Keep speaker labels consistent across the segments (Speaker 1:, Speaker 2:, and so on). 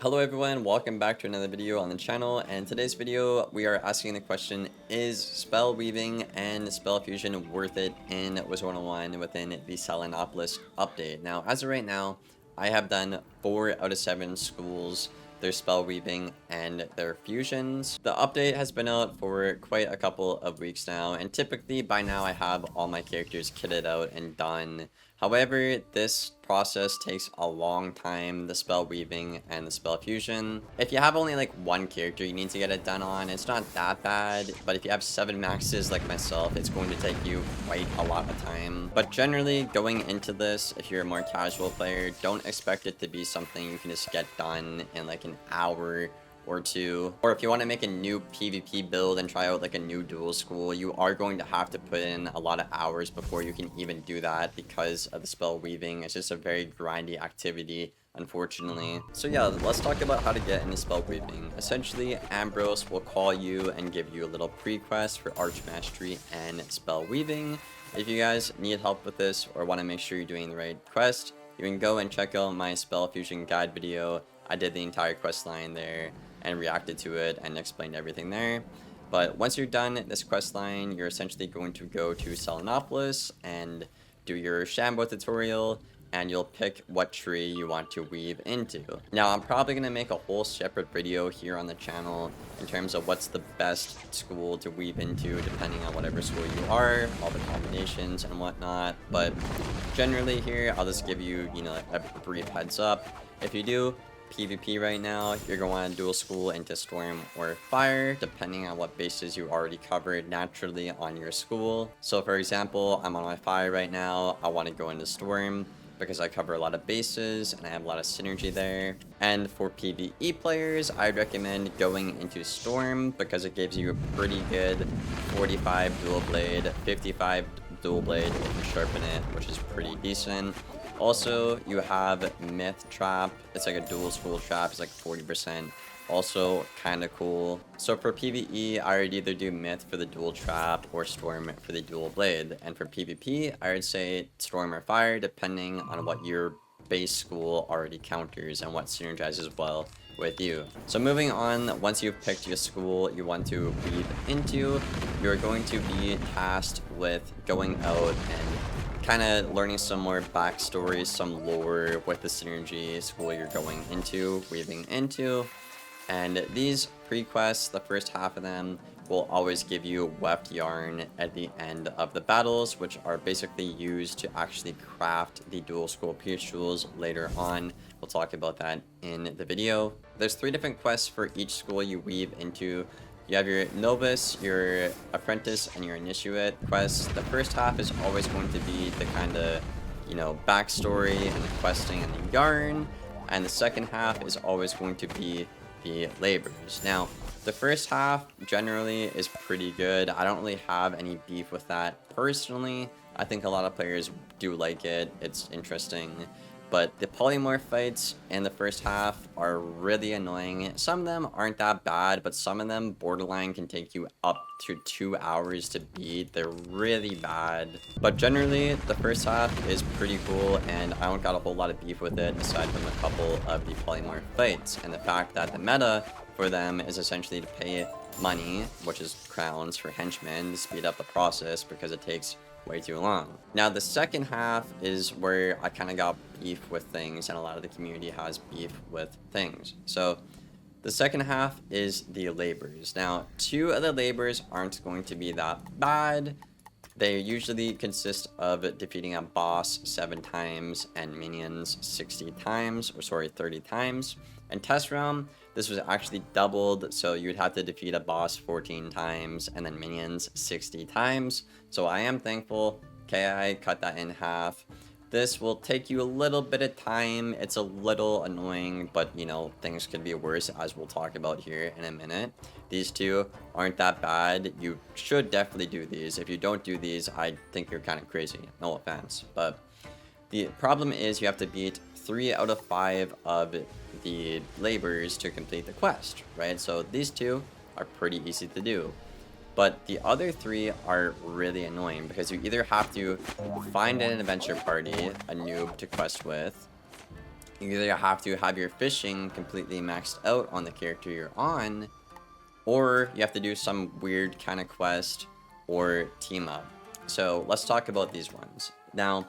Speaker 1: Hello everyone, welcome back to another video on the channel, and today's video we are asking the question, is spell weaving and spell fusion worth it in Wizard101 within the Selenopolis update? Now, as of right now, I have done 4 out of 7 schools, their spell weaving and their fusions. The update has been out for quite a couple of weeks now, and typically by now I have all my characters kitted out and done. However, this process takes a long time, the spell weaving and the spell fusion. If you have only like one character you need to get it done on, it's not that bad, but if you have 7 maxes like myself, it's going to take you quite a lot of time. But generally, going into this, if you're a more casual player, don't expect it to be something you can just get done in like an hour or 2. Or if you want to make a new PvP build and try out like a new dual school, you are going to have to put in a lot of hours before you can even do that because of the spell weaving. It's just a very grindy activity, unfortunately. So yeah, let's talk about how to get into spell weaving. Essentially, Ambrose will call you and give you a little pre-quest for Archmastery and spell weaving. If you guys need help with this or want to make sure you're doing the right quest, you can go and check out my spell fusion guide video. I did the entire quest line there and reacted to it and explained everything there. But once you're done this quest line, you're essentially going to go to Selenopolis and do your Shambo tutorial, and you'll pick what tree you want to weave into. Now, I'm probably going to make a whole separate video here on the channel in terms of what's the best school to weave into depending on whatever school you are, all the combinations and whatnot. But generally here, I'll just give you, a brief heads up. If you do PvP right now, you're going to want to dual school into Storm or Fire, depending on what bases you already covered naturally on your school. So for example, I'm on my Fire right now, I want to go into Storm because I cover a lot of bases and I have a lot of synergy there. And for PvE players, I'd recommend going into Storm because it gives you a pretty good 45 dual blade, 55 dual blade if you sharpen it, which is pretty decent. Also, you have Myth Trap. It's like a dual school trap. It's like 40%. Also, kind of cool. So for PvE, I would either do Myth for the dual trap or Storm for the dual blade. And for PvP, I would say Storm or Fire, depending on what your base school already counters and what synergizes well with you. So moving on, once you've picked your school you want to weave into, you're going to be tasked with going out and kind of learning some more backstory, some lore with the synergy school you're going into, weaving into. And these pre-quests, the first half of them, will always give you weft yarn at the end of the battles, which are basically used to actually craft the dual school pierce tools later on. We'll talk about that in the video. There's 3 different quests for each school you weave into. You have your Novice, your Apprentice, and your Initiate quests. The first half is always going to be the kind of, backstory and the questing and the yarn. And the second half is always going to be the labors. Now, the first half generally is pretty good. I don't really have any beef with that personally. I think a lot of players do like it. It's interesting. But the polymorph fights in the first half are really annoying. Some of them aren't that bad, but some of them borderline can take you up to 2 hours to beat. They're really bad. But generally, the first half is pretty cool, and I don't got a whole lot of beef with it, aside from a couple of the polymorph fights. And the fact that the meta for them is essentially to pay money, which is crowns for henchmen, to speed up the process because it takes way too long. Now the second half is where I kind of got beef with things, and a lot of the community has beef with things. So the second half is the labors. Now 2 of the labors aren't going to be that bad. They usually consist of defeating a boss 7 times and minions 60 times, or sorry, 30 times. In Test Realm, this was actually doubled, so you'd have to defeat a boss 14 times and then minions 60 times. So I am thankful KI cut that in half. This will take you a little bit of time. It's a little annoying, but things could be worse, as we'll talk about here in a minute. These 2 aren't that bad. You should definitely do these. If you don't do these, I think you're kind of crazy. No offense. But the problem is you have to beat 3 out of 5 of the labors to complete the quest, right? So these 2 are pretty easy to do. But the other 3 are really annoying because you either have to find an adventure party, a noob to quest with, You either have to have your fishing completely maxed out on the character you're on, or you have to do some weird kind of quest or team up. So let's talk about these ones. Now,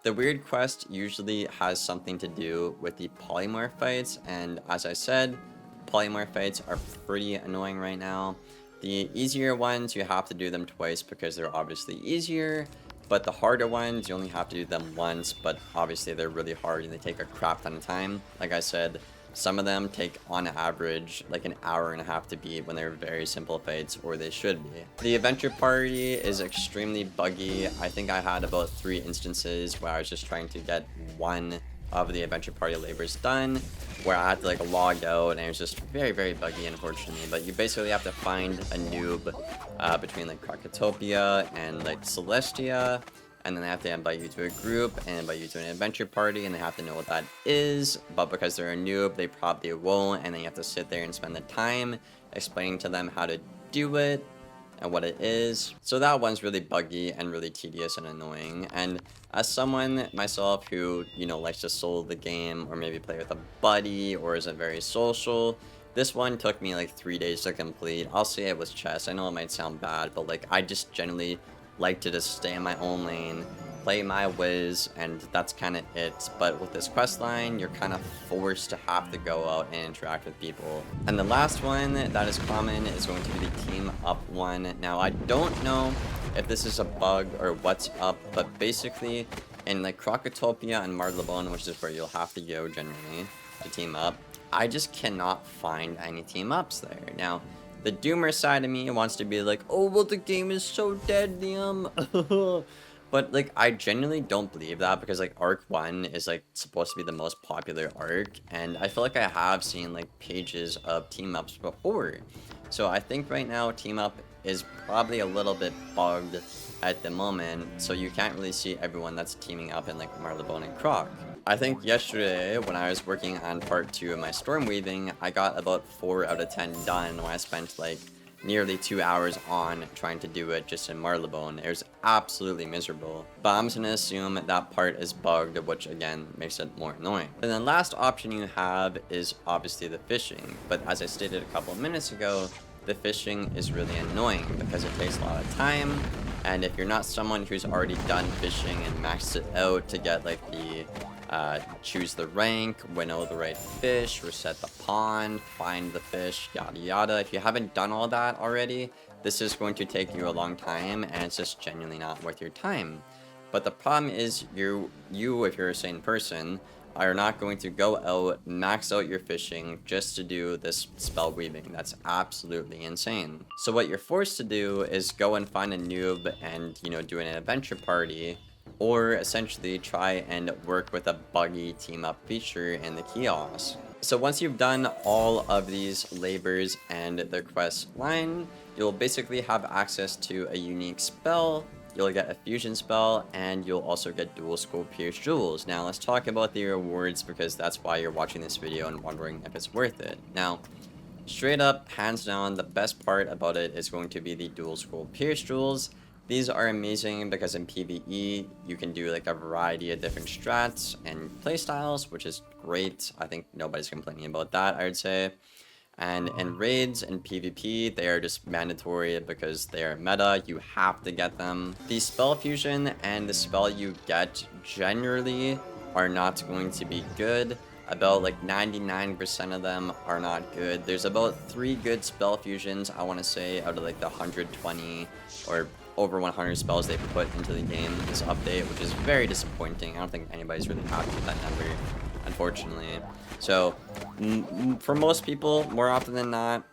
Speaker 1: the weird quest usually has something to do with the polymorph fights, and as I said, polymorph fights are pretty annoying right now. The easier ones, you have to do them twice because they're obviously easier, but the harder ones, you only have to do them once, but obviously they're really hard and they take a crap ton of time. Like I said, some of them take, on average, like an hour and a half to beat when they're very simple fights, or they should be. The adventure party is extremely buggy. I think I had about 3 instances where I was just trying to get one of the adventure party labors done, where I had to like log out, and it was just very, very buggy, unfortunately. But you basically have to find a noob between like Krakatopia and like Celestia, and then they have to invite you to a group and invite you to an adventure party, and they have to know what that is, but because they're a noob, they probably won't, and then you have to sit there and spend the time explaining to them how to do it and what it is. So that one's really buggy and really tedious and annoying. And as someone myself who, you know, likes to solo the game or maybe play with a buddy or isn't very social, this one took me like 3 days to complete. I'll say it was chess. I know it might sound bad, but like I just generally like to just stay in my own lane, play my Wiz, and that's kind of it. But with this quest line, you're kind of forced to have to go out and interact with people. And the last one that is common is going to be the team up one. Now, I don't know if this is a bug or what's up, but basically in like Krakatopia and Marlebone, which is where you'll have to go generally to team up, I just cannot find any team ups there. Now, the doomer side of me wants to be like, oh, well, the game is so dead, Liam. But, like, I genuinely don't believe that, because, like, Arc 1 is, like, supposed to be the most popular arc, and I feel like I have seen, like, pages of team-ups before. So I think right now team-up is probably a little bit bugged at the moment, so you can't really see everyone that's teaming up in, like, Marlebone and Croc. I think yesterday, when I was working on part 2 of my storm weaving, I got about 4 out of 10 done, when I spent, like, nearly 2 hours on trying to do it just in Marlebone. It was absolutely miserable. But I'm just gonna assume that part is bugged, which again makes it more annoying. And then last option you have is obviously the fishing. But as I stated a couple of minutes ago, the fishing is really annoying because it takes a lot of time. And if you're not someone who's already done fishing and maxed it out to get like the choose the rank, winnow the right fish, reset the pond, find the fish, yada yada. If you haven't done all that already, this is going to take you a long time, and it's just genuinely not worth your time. But the problem is you if you're a sane person, are not going to go out, max out your fishing just to do this spell weaving. That's absolutely insane. So what you're forced to do is go and find a noob and, you know, do an adventure party, or essentially try and work with a buggy team up feature in the kiosk. So once you've done all of these labors and the quest line, you'll basically have access to a unique spell, you'll get a fusion spell, and you'll also get dual scope pierce jewels. Now let's talk about the rewards, because that's why you're watching this video and wondering if it's worth it. Now, straight up, hands down, the best part about it is going to be the dual scope pierce jewels. These are amazing because in PvE, you can do like a variety of different strats and playstyles, which is great. I think nobody's complaining about that, I would say. And in raids and PvP, they are just mandatory because they are meta. You have to get them. The spell fusion and the spell you get generally are not going to be good. About like 99% of them are not good. There's about 3 good spell fusions, I want to say, out of like the 120 or over 100 spells they put into the game this update, which is very disappointing. I don't think anybody's really happy with that number, unfortunately. So for most people, more often than not,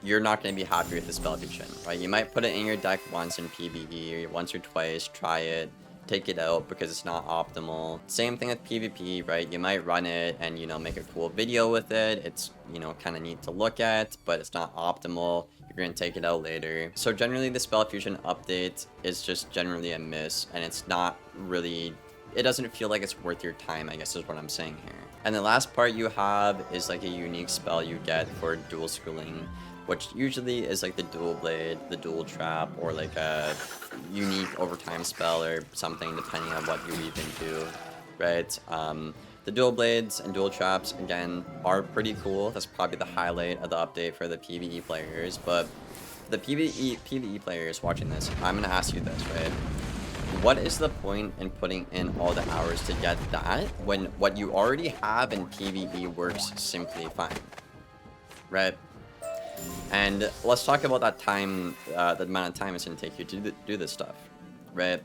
Speaker 1: you're not going to be happy with the spell fusion, right? You might put it in your deck once in PvE, once or twice, try it, take it out because it's not optimal. Same thing with PvP, right? You might run it and, you know, make a cool video with it. It's, you know, kind of neat to look at, but it's not optimal. You're going to take it out later. So generally the spell fusion update is just generally a miss, and it's not really, it doesn't feel like it's worth your time, I guess is what I'm saying here. And the last part you have is like a unique spell you get for dual schooling, which usually is like the dual blade, the dual trap, or like a unique overtime spell or something, depending on what you weave into, right? The dual blades and dual traps, again, are pretty cool. That's probably the highlight of the update for the PvE players. But the PvE players watching this, I'm going to ask you this, right? What is the point in putting in all the hours to get that when what you already have in PvE works simply fine, right? And let's talk about that time, the amount of time it's going to take you to do this stuff, right?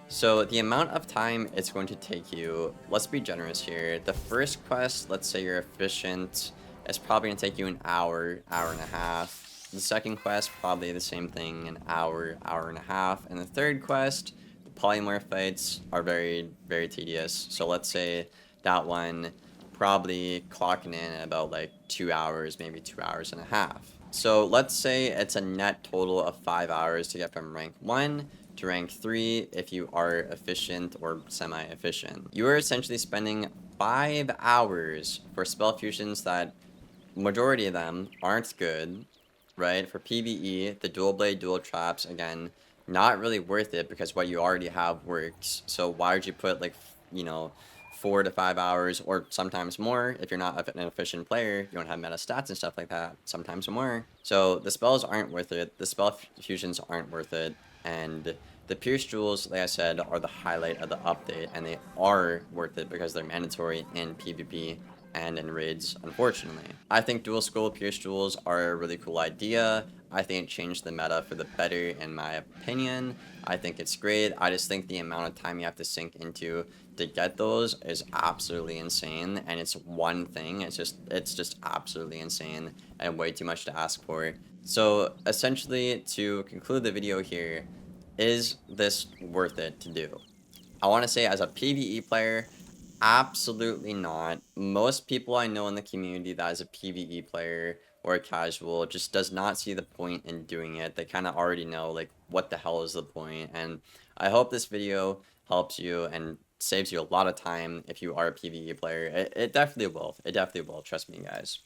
Speaker 1: So the amount of time it's going to take you, let's be generous here. The first quest, let's say you're efficient, it's probably going to take you an hour, hour and a half. The second quest, probably the same thing, an hour, hour and a half. And the third quest, the polymorph fights are very, very tedious. So let's say that one probably clocking in at about like 2 hours, maybe 2 hours and a half. So let's say it's a net total of 5 hours to get from rank 1 to rank 3 if you are efficient or semi-efficient. You are essentially spending 5 hours for spell fusions that majority of them aren't good, right? For PvE, the dual blade, dual traps, again, not really worth it because what you already have works. So why would you put like, you know, 4 to 5 hours or sometimes more if you're not an efficient player, you don't have meta stats and stuff like that, sometimes more. So the spells aren't worth it, the spell fusions aren't worth it, and the Pierce Jewels, like I said, are the highlight of the update, and they are worth it because they're mandatory in PvP and in raids, unfortunately. I think dual scroll Pierce Jewels are a really cool idea. I think it changed the meta for the better, in my opinion. I think it's great. I just think the amount of time you have to sink into to get those is absolutely insane, and it's one thing. It's just absolutely insane and way too much to ask for. So essentially, to conclude the video here, is this worth it to do? I want to say, as a PvE player, absolutely not. Most people I know in the community that is a PvE player or a casual just does not see the point in doing it. They kind of already know, like, what the hell is the point. And I hope this video helps you and saves you a lot of time if you are a PvE player. It definitely will. It definitely will. Trust me, guys.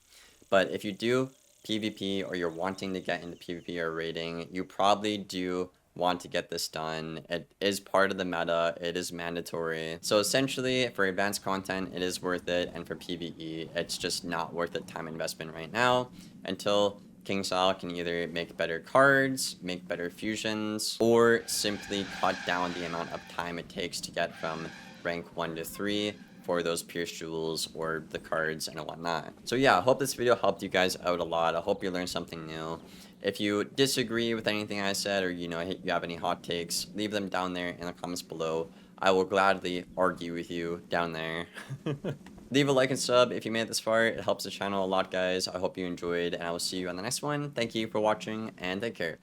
Speaker 1: But if you do PvP or you're wanting to get into PvP or raiding, you probably do want to get this done. It is part of the meta, it is mandatory. So essentially, for advanced content, it is worth it, and for PvE, it's just not worth the time investment right now until KingsIsle can either make better cards, make better fusions, or simply cut down the amount of time it takes to get from rank 1 to 3 for those Pierce Jewels or the cards and whatnot. So yeah, I hope this video helped you guys out a lot. I hope you learned something new. If you disagree with anything I said, or you have any hot takes, leave them down there in the comments below. I will gladly argue with you down there. Leave a like and sub if you made it this far. It helps the channel a lot, guys. I hope you enjoyed, and I will see you on the next one. Thank you for watching, and take care.